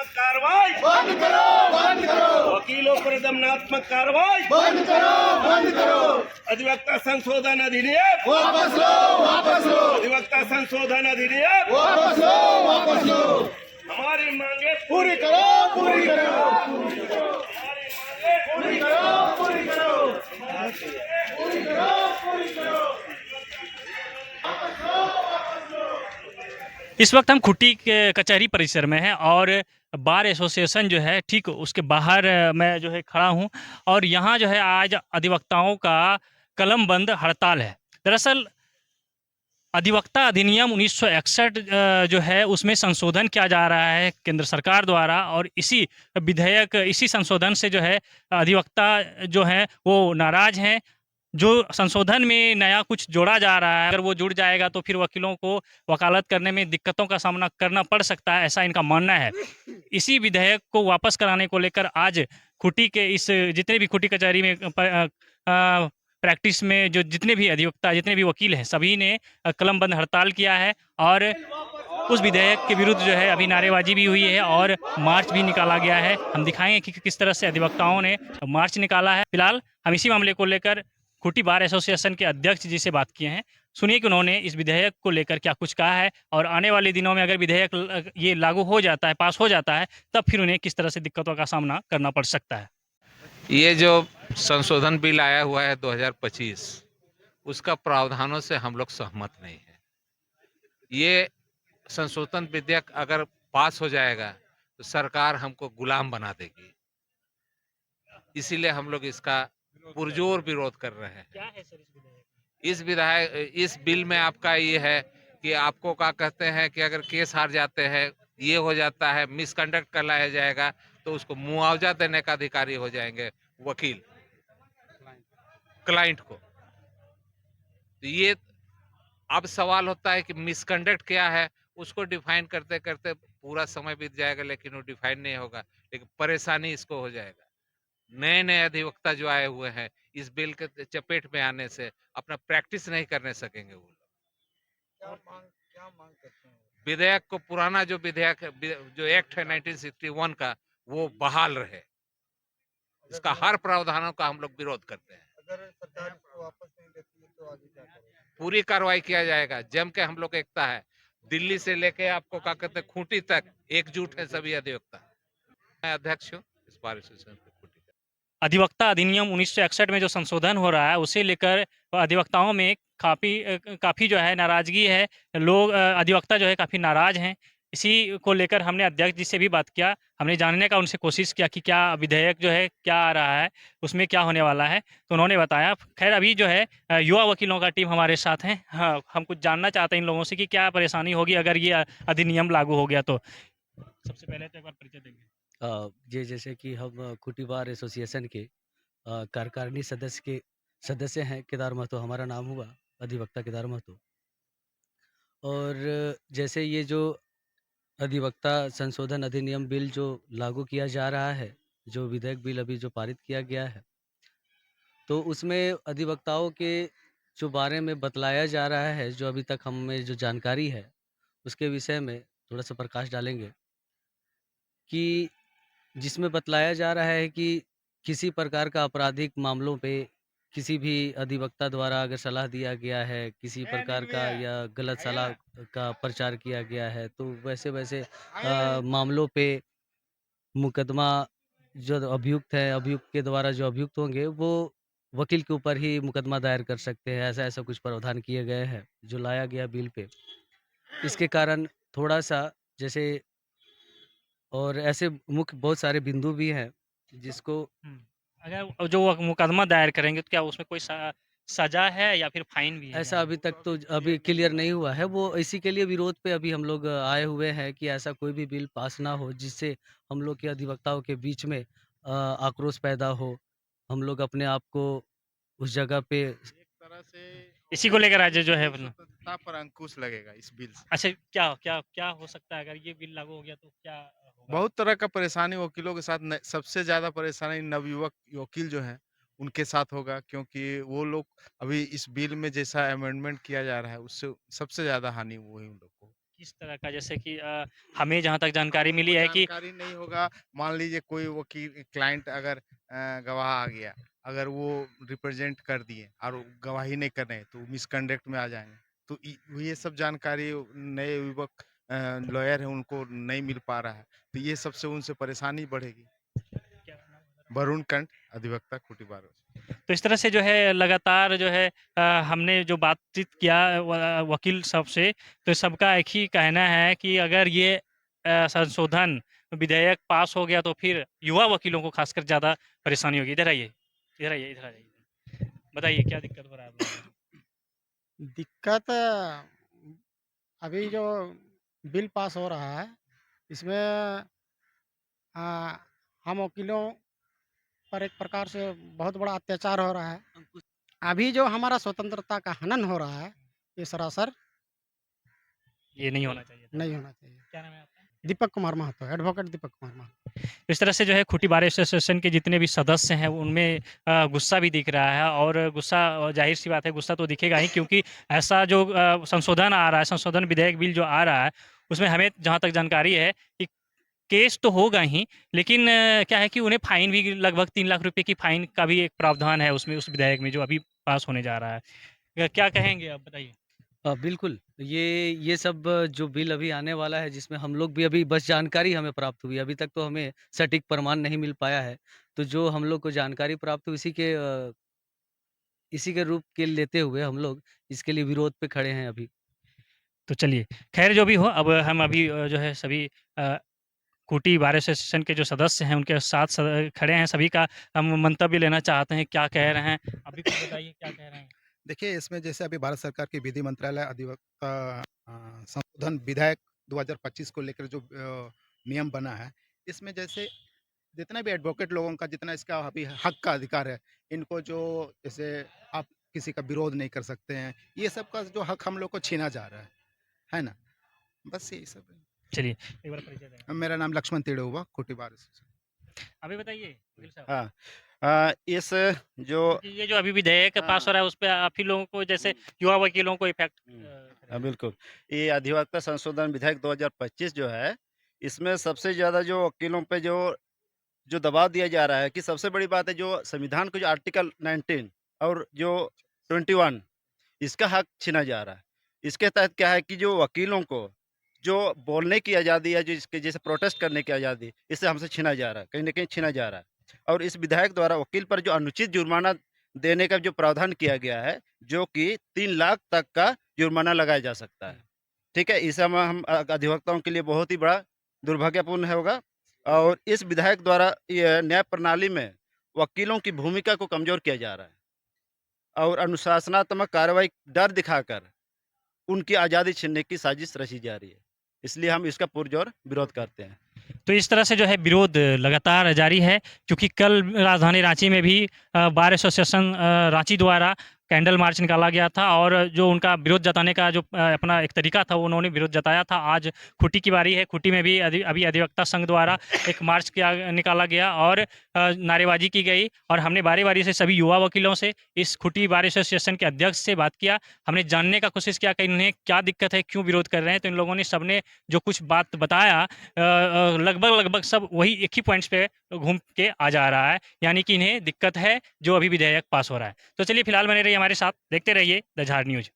कार्रवाई बंद करो, बंद करो, वकीलों पर दमनात्मक कार्रवाई बंद करो, बंद करो, अधिवक्ता संशोधन अधिनियम वापस लो, वापस लो, अधिवक्ता संशोधन अधिनियम वापस लो, वापस लो, हमारी मांगे पूरी करो, पूरी करो, हमारी मांगे पूरी करो, पूरी करो, पूरी करो, पूरी करो। इस वक्त हम खुट्टी के कचहरी परिसर में हैं और बार एसोसिएशन जो है ठीक उसके बाहर मैं जो है खड़ा हूं और यहाँ जो है आज अधिवक्ताओं का कलम बंद हड़ताल है। दरअसल अधिवक्ता अधिनियम 1961 जो है उसमें संशोधन किया जा रहा है केंद्र सरकार द्वारा और इसी विधेयक इसी संशोधन से जो है अधिवक्ता जो हैं वो नाराज़ हैं। जो संशोधन में नया कुछ जोड़ा जा रहा है अगर वो जुड़ जाएगा तो फिर वकीलों को वकालत करने में दिक्कतों का सामना करना पड़ सकता है, ऐसा इनका मानना है। इसी विधेयक को वापस कराने को लेकर आज खुट्टी के इस जितने भी खुट्टी कचहरी में प्रैक्टिस में जो जितने भी अधिवक्ता जितने भी वकील हैं सभी ने कलमबंद हड़ताल किया है और उस विधेयक के विरुद्ध जो है अभी नारेबाजी भी हुई है और मार्च भी निकाला गया है। हम दिखाएंगे कि किस तरह से अधिवक्ताओं ने मार्च निकाला है। फिलहाल हम इसी मामले को लेकर खुट्टी बार एसोसिएशन के अध्यक्ष जी से बात किए हैं। सुनिए कि उन्होंने इस विधेयक को लेकर क्या कुछ कहा है और आने वाले दिनों में अगर विधेयक ये लागू हो जाता है, पास हो जाता है, तब फिर उन्हें किस तरह से दिक्कतों का सामना करना पड़ सकता है। ये जो संशोधन बिल आया हुआ है 2025, उसका प्रावधानों से हम लोग सहमत नहीं है। ये संशोधन विधेयक अगर पास हो जाएगा तो सरकार हमको गुलाम बना देगी, इसीलिए हम लोग इसका पुरजोर विरोध कर रहे हैं। क्या है सर इस बिल में आपका ये है कि आपको क्या कहते हैं कि अगर केस हार जाते हैं, ये हो जाता है, मिसकंडक्ट कराया जाएगा तो उसको मुआवजा देने का अधिकारी हो जाएंगे वकील क्लाइंट को। तो ये अब सवाल होता है कि मिसकंडक्ट क्या है, उसको डिफाइन करते करते पूरा समय बीत जाएगा लेकिन वो डिफाइन नहीं होगा, लेकिन परेशानी इसको हो जाएगा। नए नए अधिवक्ता जो आए हुए हैं इस बिल के चपेट में आने से अपना प्रैक्टिस नहीं करने सकेंगे। वो लोग क्या मांग करते हैं? विधेयक को पुराना जो विधेयक है, जो एक्ट है 1961 का, वो बहाल रहे। इसका हर प्रावधानों का हम लोग विरोध करते हैं। अगर सरकार इसको वापस नहीं देती है तो आगे क्या करेंगे? पूरी कार्रवाई किया जाएगा, जम के हम लोग एकता है। दिल्ली से लेके आपको क्या कहते हैं खूंटी तक एकजुट है सभी अधिवक्ता। मैं अध्यक्ष हूँ इस बार एसोसिएशन के खूंटी का। अधिवक्ता अधिनियम 1961 में जो संशोधन हो रहा है उसे लेकर अधिवक्ताओं में काफ़ी जो है नाराज़गी है। लोग अधिवक्ता जो है काफ़ी नाराज़ हैं। इसी को लेकर हमने अध्यक्ष जी से भी बात किया। हमने जानने का उनसे कोशिश किया कि क्या विधेयक जो है क्या आ रहा है, उसमें क्या होने वाला है, तो उन्होंने बताया। खैर अभी जो है युवा वकीलों का टीम हमारे साथ है। हाँ, हम कुछ जानना चाहते हैं इन लोगों से कि क्या परेशानी होगी अगर ये अधिनियम लागू हो गया तो। सबसे पहले तो एक बार परिचय देंगे। ये जैसे कि हम खुटी बार एसोसिएशन के कार्यकारिणी सदस्य हैं। केदार महतो हमारा नाम हुआ, अधिवक्ता केदार महतो। और जैसे ये जो अधिवक्ता संशोधन अधिनियम बिल जो लागू किया जा रहा है, जो विधेयक बिल अभी जो पारित किया गया है, तो उसमें अधिवक्ताओं के जो बारे में बतलाया जा रहा है, जो अभी तक हमें जो जानकारी है, उसके विषय में थोड़ा सा प्रकाश डालेंगे कि जिसमें बतलाया जा रहा है कि किसी प्रकार का आपराधिक मामलों पे किसी भी अधिवक्ता द्वारा अगर सलाह दिया गया है, किसी प्रकार का या गलत सलाह का प्रचार किया गया है, तो वैसे मामलों पे मुकदमा जो अभियुक्त है, अभियुक्त के द्वारा जो अभियुक्त होंगे वो वकील के ऊपर ही मुकदमा दायर कर सकते हैं। ऐसा कुछ प्रावधान किए गए हैं जो लाया गया बिल पे। इसके कारण थोड़ा-सा जैसे और ऐसे मुख्य बहुत सारे बिंदु भी हैं जिसको अगर जो वो मुकदमा दायर करेंगे तो क्या उसमें कोई सजा है या फिर फाइन भी है? ऐसा अभी तक तो अभी क्लियर नहीं हुआ है। वो इसी के लिए विरोध पे अभी हम लोग आए हुए हैं कि ऐसा कोई भी बिल पास ना हो जिससे हम लोग के अधिवक्ताओं के बीच में आक्रोश पैदा हो। हम लोग अपने आप को उस जगह पे एक तरह से इसी को लेकर आज जो है स्वतंत्रता पर अंकुश लगेगा इस बिल से। अच्छा क्या क्या क्या हो सकता है अगर ये बिल लागू हो गया तो क्या होगा? बहुत तरह का परेशानी वकीलों के साथ सबसे ज्यादा परेशानी नवयुवक वकील जो हैं उनके साथ होगा, क्योंकि वो लोग अभी इस बिल में जैसा अमेंडमेंट किया जा रहा है उससे सबसे ज्यादा हानि वही उन लोग को। किस तरह का, जैसे कि हमें जहाँ तक जानकारी मिली है कि जानकारी नहीं होगा। मान लीजिए कोई वकील क्लाइंट अगर गवाह आ गया, अगर वो रिप्रेजेंट कर दिए और वो गवाही नहीं कर रहे तो मिसकंडक्ट में आ जाएंगे। तो ये सब जानकारी नए युवक लॉयर है उनको नहीं मिल पा रहा है, तो ये सबसे उनसे परेशानी बढ़ेगी। वरुण कंठ, अधिवक्ता खूंटी बार। तो इस तरह से जो है लगातार जो है हमने जो बातचीत किया वकील साहब से, तो सबका एक ही कहना है कि अगर ये संशोधन विधेयक पास हो गया तो फिर युवा वकीलों को खासकर ज़्यादा परेशानी होगी। इधर आइए, इधर आइए, इधर आइए, बताइए क्या दिक्कत हो रहा है आप लोगों को? दिक्कत अभी जो बिल पास हो रहा है इसमें हम वकीलों पर एक प्रकार से बहुत बड़ा अत्याचार हो रहा है। अभी जो हमारा स्वतंत्रता का हनन हो रहा है ये सरासर ये नहीं होना चाहिए था। नहीं होना चाहिए। क्या नाम है आपका? दीपक कुमार महतो, एडवोकेट दीपक कुमार महतो। इस तरह से जो है खूंटी बार एसोसिएशन के जितने भी सदस्य हैं उनमें गुस्सा भी दिख रहा है, और गुस्सा जाहिर सी बात है, गुस्सा तो दिखेगा ही, क्योंकि ऐसा जो संशोधन आ रहा है, संशोधन विधेयक बिल जो आ रहा है, उसमें हमें जहाँ तक जानकारी है कि केस तो होगा ही, लेकिन क्या है कि उन्हें फाइन भी लगभग 3 लाख रुपए की फाइन का भी एक प्रावधान है उसमें, उस विधेयक में जो अभी पास होने जा रहा है। क्या कहेंगे आप, बताइए? बिल्कुल, ये सब जो बिल अभी आने वाला है, जिसमें हम लोग भी अभी बस जानकारी हमें प्राप्त हुई, अभी तक तो हमें सटीक प्रमाण नहीं मिल पाया है। तो जो हम लोग को जानकारी प्राप्त हुई इसी के रूप के लेते हुए हम लोग इसके लिए विरोध पे खड़े हैं अभी। तो चलिए, खैर जो भी हो, अब हम अभी जो है सभी खूंटी बार एसोसिएशन के जो सदस्य हैं उनके साथ खड़े हैं, सभी का हम मंतव्य लेना चाहते हैं, क्या कह रहे हैं? अभी कुछ बताइए, क्या कह रहे हैं? देखिए, इसमें जैसे अभी भारत सरकार की विधि मंत्रालय अधिवक्ता संशोधन विधेयक 2025 को लेकर जो नियम बना है, इसमें जैसे जितने भी एडवोकेट लोगों का जितना इसका अभी हक का अधिकार है, इनको जो जैसे आप किसी का विरोध नहीं कर सकते हैं, ये सब का जो हक हम लोग को छीना जा रहा है ना? बस यही सब है। चलिए, एक बार परिचय दें। मेरा नाम लक्ष्मण तिड़े हुआ, खूंटी बार एसोसिएशन। अभी बताइए वकील साहब। हाँ, इस जो क्योंकि ये जो अभी विधेयक पास हो रहा है उस पे आप ही लोगों को, जैसे युवा वकीलों को इफेक्ट बिल्कुल, ये अधिवक्ता संशोधन विधेयक 2025 जो है, इसमें सबसे ज़्यादा जो वकीलों पे जो दबाव दिया जा रहा है, कि सबसे बड़ी बात है जो संविधान को जो आर्टिकल 19 और जो 21 इसका हक छीना जा रहा है। इसके तहत क्या है कि जो वकीलों को जो बोलने की आज़ादी है, जो इसके जैसे प्रोटेस्ट करने की आज़ादी, इससे हमसे छीना जा रहा है, कहीं न कहीं छीना जा रहा है। और इस विधेयक द्वारा वकील पर जो अनुचित जुर्माना देने का जो प्रावधान किया गया है, जो कि 3 लाख तक का जुर्माना लगाया जा सकता है। ठीक है, इस समय हम अधिवक्ताओं के लिए बहुत ही बड़ा दुर्भाग्यपूर्ण होगा, और इस विधेयक द्वारा ये न्याय प्रणाली में वकीलों की भूमिका को कमज़ोर किया जा रहा है, और अनुशासनात्मक कार्रवाई डर दिखाकर उनकी आज़ादी छीनने की साजिश रची जा रही है। इसलिए हम इसका पुरजोर विरोध करते हैं। तो इस तरह से जो है विरोध लगातार जारी है, क्योंकि कल राजधानी रांची में भी बार एसोसिएशन रांची द्वारा कैंडल मार्च निकाला गया था, और जो उनका विरोध जताने का जो अपना एक तरीका था, उन्होंने विरोध जताया था। आज खूंटी की बारी है, खूंटी में भी अभी अधिवक्ता संघ द्वारा एक मार्च निकाला गया और नारेबाजी की गई, और हमने बारी बारी से सभी युवा वकीलों से, इस खूंटी बार एसोसिएशन के अध्यक्ष से बात किया। हमने जानने का कोशिश किया कि इन्हें क्या दिक्कत है, क्यों विरोध कर रहे हैं। तो इन लोगों ने सबने जो कुछ बात बताया, लगभग सब वही एक ही पॉइंट्स पे घूम के आ जा रहा है, यानी कि इन्हें दिक्कत है जो अभी विधेयक पास हो रहा है। तो चलिए, फिलहाल बने रहिए हमारे साथ, देखते रहिए द झाड़ न्यूज।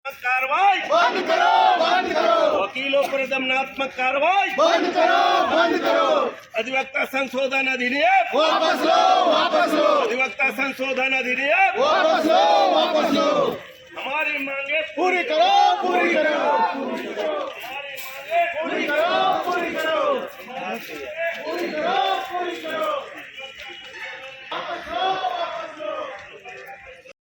कार्रवाई बंद करो, वकीलों पर दमनात्मक कार्रवाई बंद करो, अधिवक्ता संशोधन अधिनियम वापस लो, अधिवक्ता संशोधन अधिनियम वापस लो, हमारी मांगे पूरी करो।